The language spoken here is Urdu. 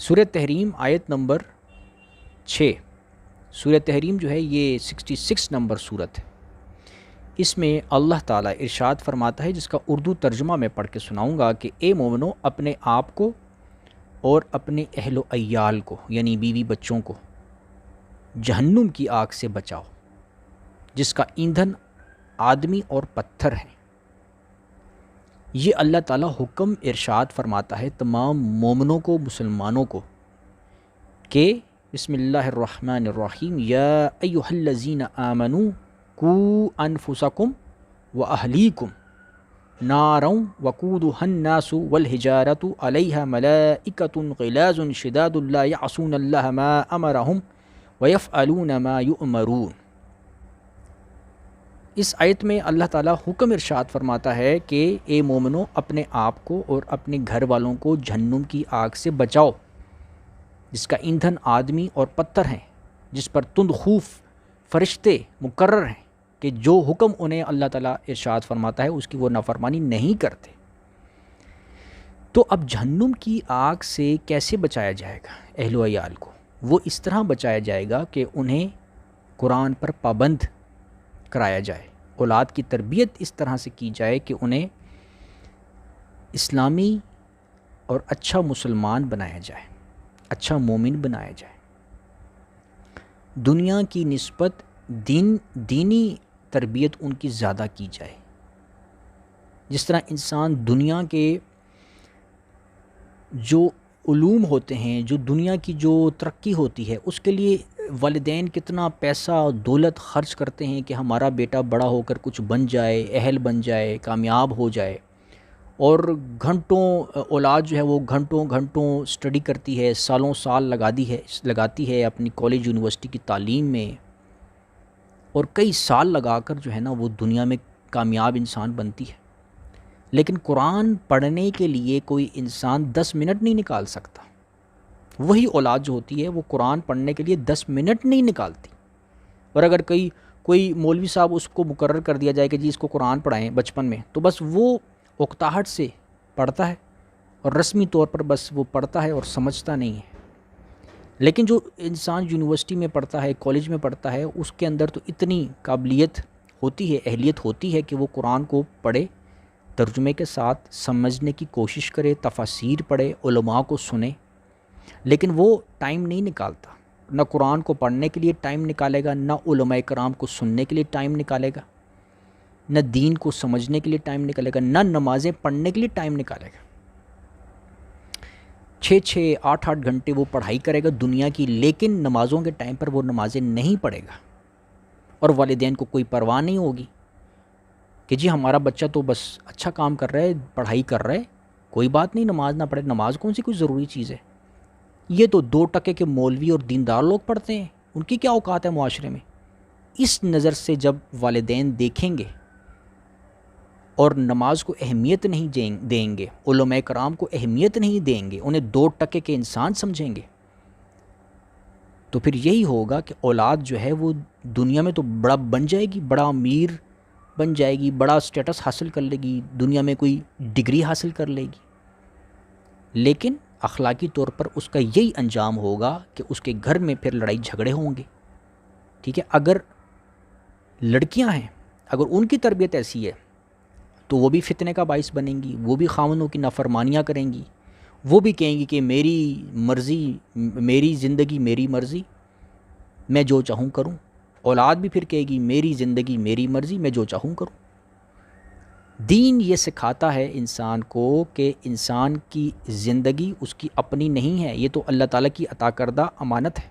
سورہ تحریم آیت نمبر 6۔ سورہ تحریم جو ہے یہ 66 نمبر سورت ہے۔ اس میں اللہ تعالیٰ ارشاد فرماتا ہے، جس کا اردو ترجمہ میں پڑھ کے سناؤں گا، کہ اے مومنو، اپنے آپ کو اور اپنے اہل و عیال کو یعنی بیوی بچوں کو جہنم کی آگ سے بچاؤ، جس کا ایندھن آدمی اور پتھر ہے۔ یہ اللہ تعالیٰ حکم ارشاد فرماتا ہے تمام مومنوں کو، مسلمانوں کو، کہ بسم اللہ الرحمن الرحیم، یا ایہا الذین آمنوا قوا انفسکم واہلیکم نارا وقودها الناس والحجارۃ علیہا ملائکۃ غلاظ شداد لا یعصون اللہ ما امرہم ویفعلون ما یؤمرون۔ اس آیت میں اللہ تعالیٰ حکم ارشاد فرماتا ہے کہ اے مومنو، اپنے آپ کو اور اپنے گھر والوں کو جہنم کی آگ سے بچاؤ، جس کا ایندھن آدمی اور پتھر ہیں، جس پر تند خوف فرشتے مقرر ہیں کہ جو حکم انہیں اللہ تعالیٰ ارشاد فرماتا ہے اس کی وہ نافرمانی نہیں کرتے۔ تو اب جہنم کی آگ سے کیسے بچایا جائے گا اہل و عیال کو؟ وہ اس طرح بچایا جائے گا کہ انہیں قرآن پر پابند کرایا جائے، اولاد کی تربیت اس طرح سے کی جائے کہ انہیں اسلامی اور اچھا مسلمان بنایا جائے، اچھا مومن بنایا جائے۔ دنیا کی نسبت دینی تربیت ان کی زیادہ کی جائے۔ جس طرح انسان دنیا کے جو علوم ہوتے ہیں، جو دنیا کی جو ترقی ہوتی ہے، اس کے لیے والدین کتنا پیسہ اور دولت خرچ کرتے ہیں کہ ہمارا بیٹا بڑا ہو کر کچھ بن جائے، اہل بن جائے، کامیاب ہو جائے، اور گھنٹوں اولاد جو ہے وہ گھنٹوں اسٹڈی کرتی ہے، سالوں سال لگاتی ہے اپنی کالج یونیورسٹی کی تعلیم میں، اور کئی سال لگا کر جو ہے نا وہ دنیا میں کامیاب انسان بنتی ہے۔ لیکن قرآن پڑھنے کے لیے کوئی انسان 10 منٹ نہیں نکال سکتا۔ وہی اولاد جو ہوتی ہے وہ قرآن پڑھنے کے لیے 10 منٹ نہیں نکالتی، اور اگر کوئی مولوی صاحب اس کو مقرر کر دیا جائے کہ جی اس کو قرآن پڑھائیں بچپن میں، تو بس وہ اکتاہٹ سے پڑھتا ہے، اور رسمی طور پر بس وہ پڑھتا ہے اور سمجھتا نہیں ہے۔ لیکن جو انسان یونیورسٹی میں پڑھتا ہے، کالج میں پڑھتا ہے، اس کے اندر تو اتنی قابلیت ہوتی ہے، اہلیت ہوتی ہے کہ وہ قرآن کو پڑھے، ترجمے کے ساتھ سمجھنے کی کوشش کرے، تفاسیر پڑھے، علماء کو سنے، لیکن وہ ٹائم نہیں نکالتا۔ نہ قرآن کو پڑھنے کے لیے ٹائم نکالے گا، نہ علماء کرام کو سننے کے لیے ٹائم نکالے گا، نہ دین کو سمجھنے کے لیے ٹائم نکالے گا، نہ نمازیں پڑھنے کے لیے ٹائم نکالے گا۔ 6 8 گھنٹے وہ پڑھائی کرے گا دنیا کی، لیکن نمازوں کے ٹائم پر وہ نمازیں نہیں پڑھے گا، اور والدین کو کوئی پرواہ نہیں ہوگی کہ جی ہمارا بچہ تو بس اچھا کام کر رہا ہے، پڑھائی کر رہا ہے، کوئی بات نہیں، نماز نہ پڑھے، نماز کون سی کوئی ضروری چیز ہے؟ یہ تو 2 ٹکے کے مولوی اور دیندار لوگ پڑھتے ہیں، ان کی کیا اوقات ہے معاشرے میں؟ اس نظر سے جب والدین دیکھیں گے اور نماز کو اہمیت نہیں دیں گے، علماء کرام کو اہمیت نہیں دیں گے، انہیں 2 ٹکے کے انسان سمجھیں گے، تو پھر یہی ہوگا کہ اولاد جو ہے وہ دنیا میں تو بڑا بن جائے گی، بڑا امیر بن جائے گی، بڑا سٹیٹس حاصل کر لے گی، دنیا میں کوئی ڈگری حاصل کر لے گی، لیکن اخلاقی طور پر اس کا یہی انجام ہوگا کہ اس کے گھر میں پھر لڑائی جھگڑے ہوں گے۔ ٹھیک ہے، اگر لڑکیاں ہیں، اگر ان کی تربیت ایسی ہے تو وہ بھی فتنے کا باعث بنیں گی، وہ بھی خاوندوں کی نافرمانیاں کریں گی، وہ بھی کہیں گی کہ میری مرضی، میری زندگی میری مرضی، میں جو چاہوں کروں۔ اولاد بھی پھر کہے گی میری زندگی میری مرضی، میں جو چاہوں کروں۔ دین یہ سکھاتا ہے انسان کو کہ انسان کی زندگی اس کی اپنی نہیں ہے، یہ تو اللہ تعالیٰ کی عطا کردہ امانت ہے۔